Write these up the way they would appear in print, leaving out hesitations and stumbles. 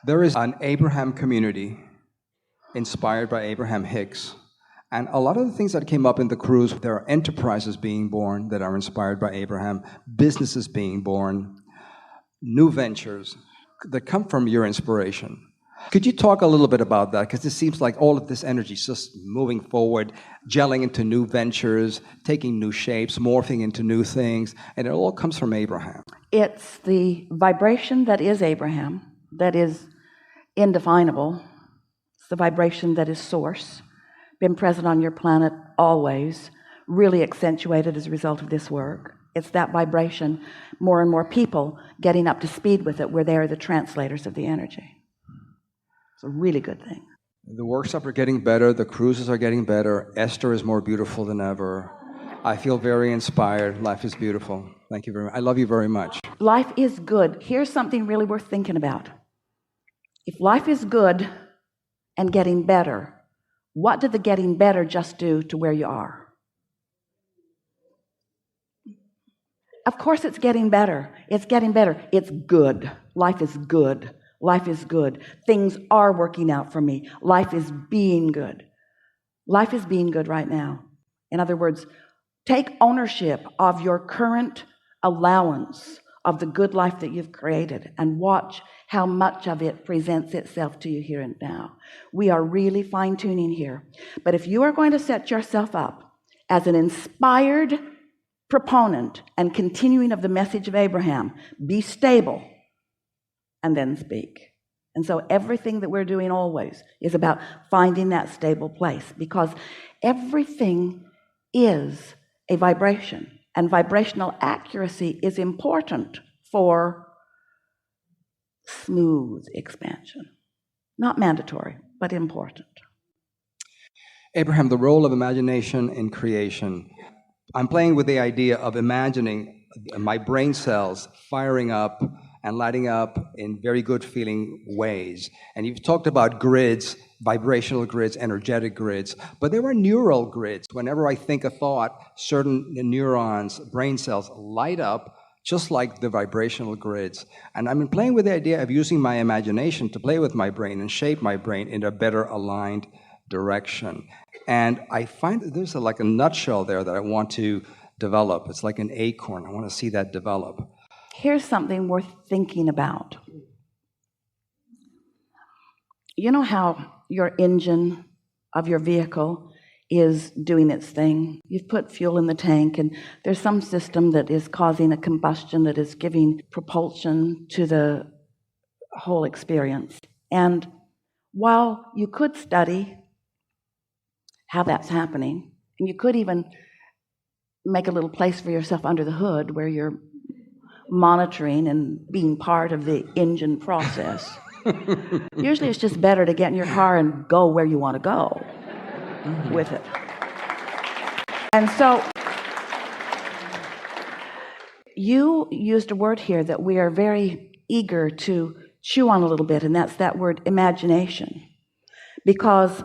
There is an Abraham community inspired by Abraham-Hicks. And a lot of the things that came up in the cruise, there are enterprises being born that are inspired by Abraham, businesses being born, new ventures that come from your inspiration. Could you talk a little bit about that? Because it seems like all of this energy is just moving forward, gelling into new ventures, taking new shapes, morphing into new things, and it all comes from Abraham. It's the vibration that is Abraham, that is indefinable. It's the vibration that is source, been present on your planet always, really accentuated as a result of this work. It's that vibration, more and more people getting up to speed with it, where they are the translators of the energy. It's a really good thing. The workshops are getting better, the cruises are getting better, Esther is more beautiful than ever. I feel very inspired. Life is beautiful. Thank you very much. I love you very much. Life is good. Here's something really worth thinking about. If life is good and getting better, what did the getting better just do to where you are? Of course it's getting better. It's getting better. It's good. Life is good. Life is good. Things are working out for me. Life is being good. Life is being good right now. In other words, take ownership of your current allowance of the good life that you've created and watch how much of it presents itself to you here and now. We are really fine-tuning here. But if you are going to set yourself up as an inspired proponent and continuing of the message of Abraham, be stable and then speak. And so everything that we're doing always is about finding that stable place, because everything is a vibration, and vibrational accuracy is important for smooth expansion. Not mandatory, but important. Abraham, the role of imagination in creation. I'm playing with the idea of imagining my brain cells firing up and lighting up in very good feeling ways. And you've talked about grids, vibrational grids, energetic grids, but there are neural grids. Whenever I think a thought, certain neurons, brain cells light up just like the vibrational grids. And I've been playing with the idea of using my imagination to play with my brain and shape my brain in a better aligned direction. And I find that there's like a nutshell there that I want to develop. It's like an acorn. I want to see that develop. Here's something worth thinking about. You know how your engine of your vehicle is doing its thing? You've put fuel in the tank, and there's some system that is causing a combustion that is giving propulsion to the whole experience. And while you could study how that's happening, and you could even make a little place for yourself under the hood where you're monitoring and being part of the engine process. Usually it's just better to get in your car and go where you want to go with it. And so you used a word here that we are very eager to chew on a little bit, and that's that word imagination. Because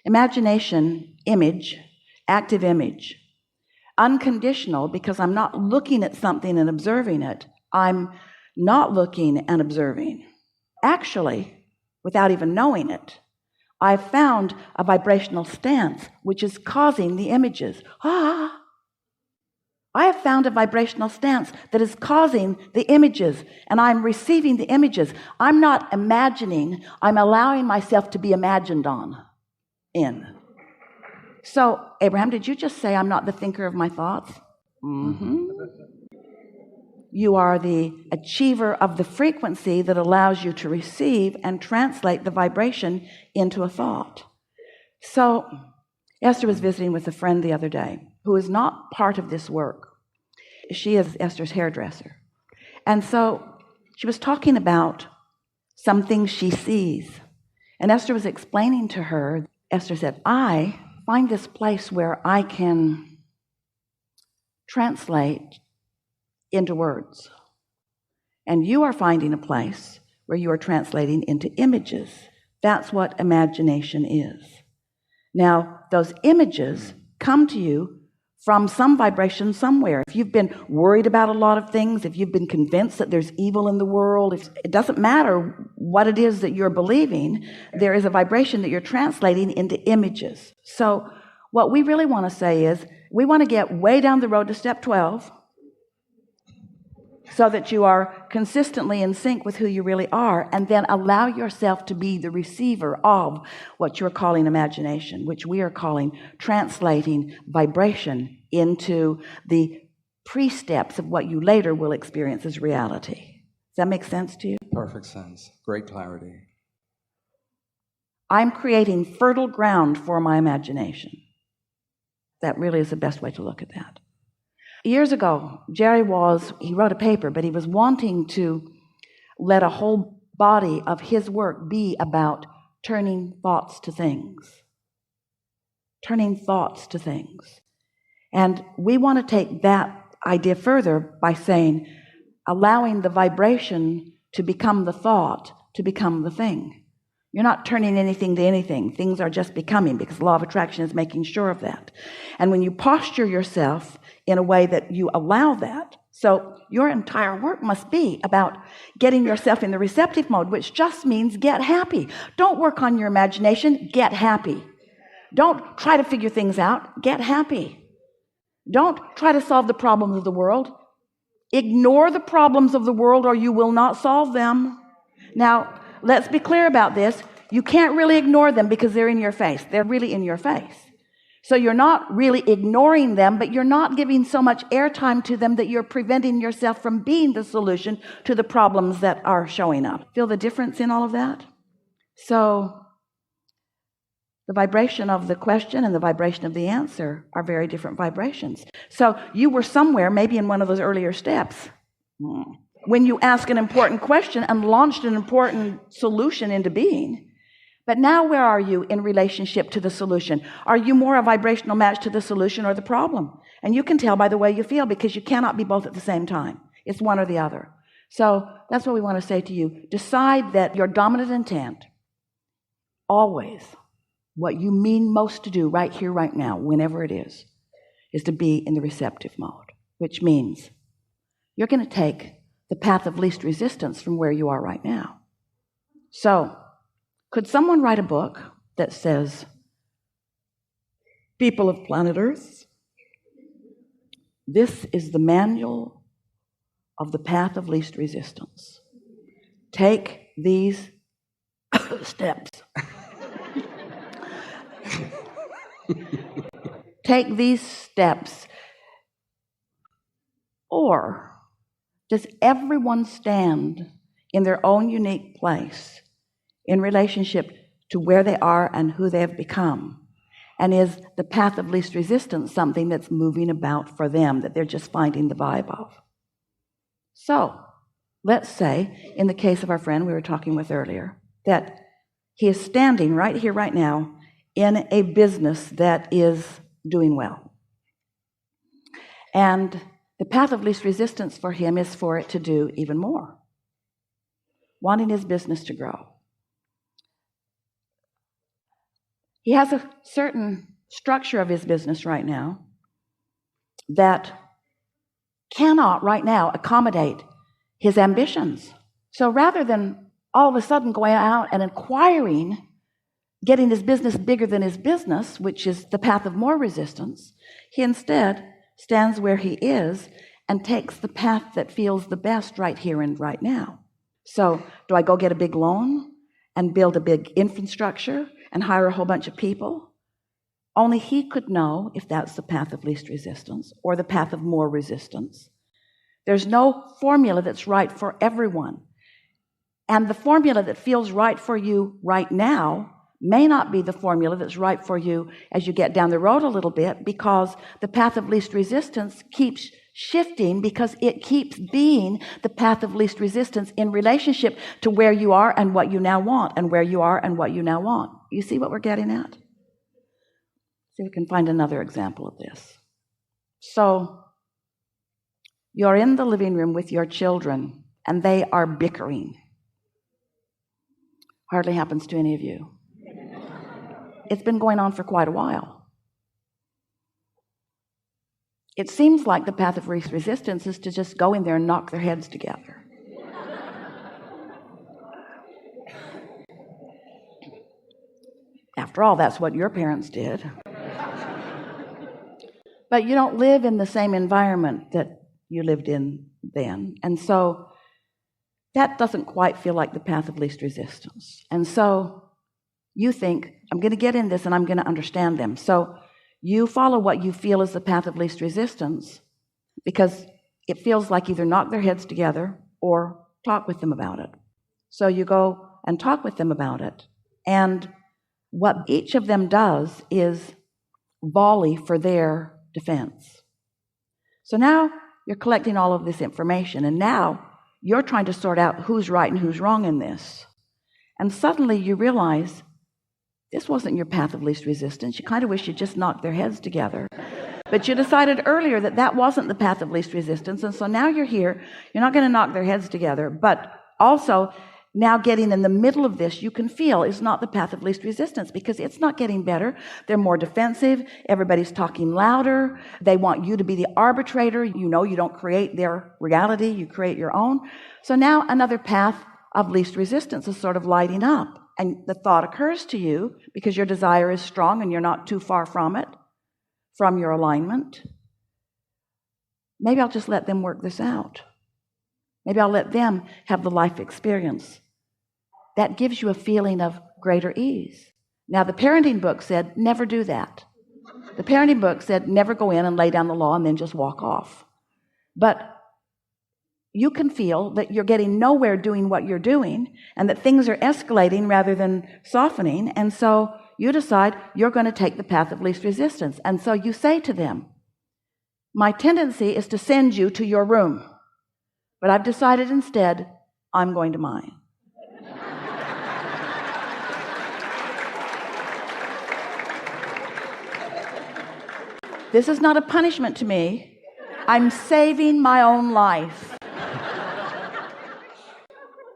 imagination, image, active image, unconditional, because I'm not looking at something and observing it. I'm not looking and observing. Actually, without even knowing it, I've found a vibrational stance which is causing the images. I have found a vibrational stance that is causing the images, and I'm receiving the images. I'm not imagining, I'm allowing myself to be imagined in. So, Abraham, did you just say I'm not the thinker of my thoughts? Mm-hmm. You are the achiever of the frequency that allows you to receive and translate the vibration into a thought. So, Esther was visiting with a friend the other day who is not part of this work. She is Esther's hairdresser. And so she was talking about some things she sees. And Esther was explaining to her, Esther said, I find this place where I can translate into words. And you are finding a place where you are translating into images. That's what imagination is. Now, those images come to you from some vibration somewhere. If you've been worried about a lot of things, if you've been convinced that there's evil in the world, it doesn't matter what it is that you're believing, there is a vibration that you're translating into images. So what we really want to say is we want to get way down the road to step 12 so that you are consistently in sync with who you really are, and then allow yourself to be the receiver of what you're calling imagination, which we are calling translating vibration into the pre-steps of what you later will experience as reality. Does that make sense to you? Perfect sense. Great clarity. I'm creating fertile ground for my imagination. That really is the best way to look at that. Years ago, Jerry he wrote a paper, but he was wanting to let a whole body of his work be about turning thoughts to things. Turning thoughts to things. And we want to take that idea further by saying, allowing the vibration to become the thought, to become the thing. You're not turning anything to anything. Things are just becoming, because the law of attraction is making sure of that. And when you posture yourself in a way that you allow that, so your entire work must be about getting yourself in the receptive mode, which just means get happy. Don't work on your imagination, get happy. Don't try to figure things out, get happy. Don't try to solve the problems of the world. Ignore the problems of the world or you will not solve them. Now, let's be clear about this. You can't really ignore them because they're in your face. They're really in your face. So you're not really ignoring them, but you're not giving so much airtime to them that you're preventing yourself from being the solution to the problems that are showing up. Feel the difference in all of that? So the vibration of the question and the vibration of the answer are very different vibrations. So you were somewhere, maybe in one of those earlier steps, when you asked an important question and launched an important solution into being. But now where are you in relationship to the solution? Are you more a vibrational match to the solution or the problem? And you can tell by the way you feel, because you cannot be both at the same time. It's one or the other. So that's what we want to say to you. Decide that your dominant intent, always, what you mean most to do right here, right now, whenever it is to be in the receptive mode, which means you're going to take the path of least resistance from where you are right now. So, could someone write a book that says, people of planet Earth, this is the manual of the path of least resistance. Take these steps. Take these steps. Or does everyone stand in their own unique place in relationship to where they are and who they have become? And is the path of least resistance something that's moving about for them, that they're just finding the vibe of? So, let's say, in the case of our friend we were talking with earlier, that he is standing right here, right now, in a business that is doing well. And the path of least resistance for him is for it to do even more, wanting his business to grow. He has a certain structure of his business right now that cannot right now accommodate his ambitions. So rather than all of a sudden going out and inquiring, getting his business bigger than his business, which is the path of more resistance, he instead stands where he is and takes the path that feels the best right here and right now. So do I go get a big loan and build a big infrastructure and hire a whole bunch of people? Only he could know if that's the path of least resistance or the path of more resistance. There's no formula that's right for everyone. And the formula that feels right for you right now may not be the formula that's right for you as you get down the road a little bit, because the path of least resistance keeps shifting, because it keeps being the path of least resistance in relationship to where you are and what you now want, and where you are and what you now want. You see what we're getting at? See if we can find another example of this. So you're in the living room with your children and they are bickering. Hardly happens to any of you. It's been going on for quite a while. It seems like the path of least resistance is to just go in there and knock their heads together. After all, that's what your parents did. But you don't live in the same environment that you lived in then. And so that doesn't quite feel like the path of least resistance. And so you think, I'm going to get in this and I'm going to understand them. So you follow what you feel is the path of least resistance because it feels like either knock their heads together or talk with them about it. So you go and talk with them about it. And what each of them does is volley for their defense. So now you're collecting all of this information, and now you're trying to sort out who's right and who's wrong in this. And suddenly you realize this wasn't your path of least resistance. You kind of wish you just knocked their heads together. But you decided earlier that that wasn't the path of least resistance. And so now you're here. You're not going to knock their heads together. But also, now getting in the middle of this, you can feel is not the path of least resistance because it's not getting better. They're more defensive. Everybody's talking louder. They want you to be the arbitrator. You know you don't create their reality. You create your own. So now another path of least resistance is sort of lighting up. And the thought occurs to you because your desire is strong and you're not too far from it, from your alignment. Maybe I'll just let them work this out. Maybe I'll let them have the life experience. That gives you a feeling of greater ease. Now, the parenting book said, never do that. The parenting book said, never go in and lay down the law and then just walk off. But you can feel that you're getting nowhere doing what you're doing and that things are escalating rather than softening. And so you decide you're going to take the path of least resistance. And so you say to them, my tendency is to send you to your room, but I've decided instead I'm going to mine. This is not a punishment to me. I'm saving my own life.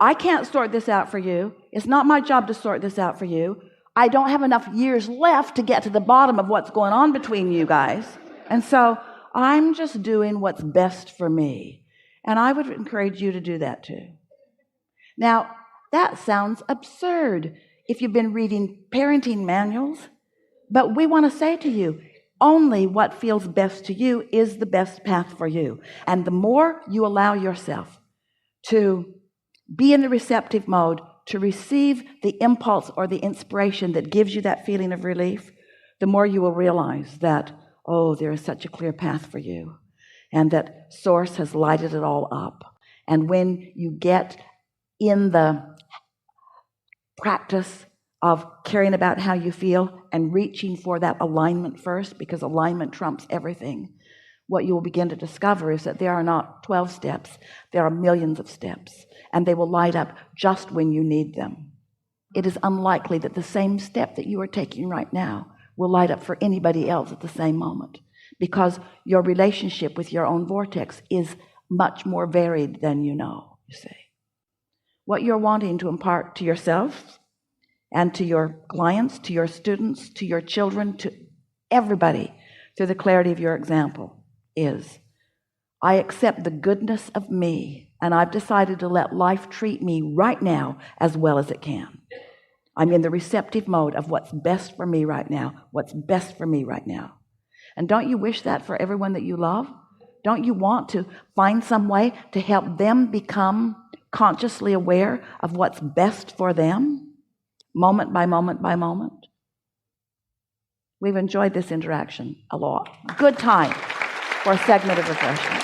I can't sort this out for you. It's not my job to sort this out for you. I don't have enough years left to get to the bottom of what's going on between you guys. And so I'm just doing what's best for me. And I would encourage you to do that too. Now, that sounds absurd if you've been reading parenting manuals, but we want to say to you, only what feels best to you is the best path for you. And the more you allow yourself to be in the receptive mode, to receive the impulse or the inspiration that gives you that feeling of relief, the more you will realize that, oh, there is such a clear path for you, and that Source has lighted it all up. And when you get in the practice of caring about how you feel and reaching for that alignment first, because alignment trumps everything, what you will begin to discover is that there are not 12 steps, there are millions of steps, and they will light up just when you need them. It is unlikely that the same step that you are taking right now will light up for anybody else at the same moment, because your relationship with your own vortex is much more varied than you know, you see. What you're wanting to impart to yourself and to your clients, to your students, to your children, to everybody through the clarity of your example is, I accept the goodness of me, and I've decided to let life treat me right now as well as it can. I'm in the receptive mode of what's best for me right now, what's best for me right now. And don't you wish that for everyone that you love? Don't you want to find some way to help them become consciously aware of what's best for them? Moment by moment by moment. We've enjoyed this interaction a lot. Good time for a segment of refreshment.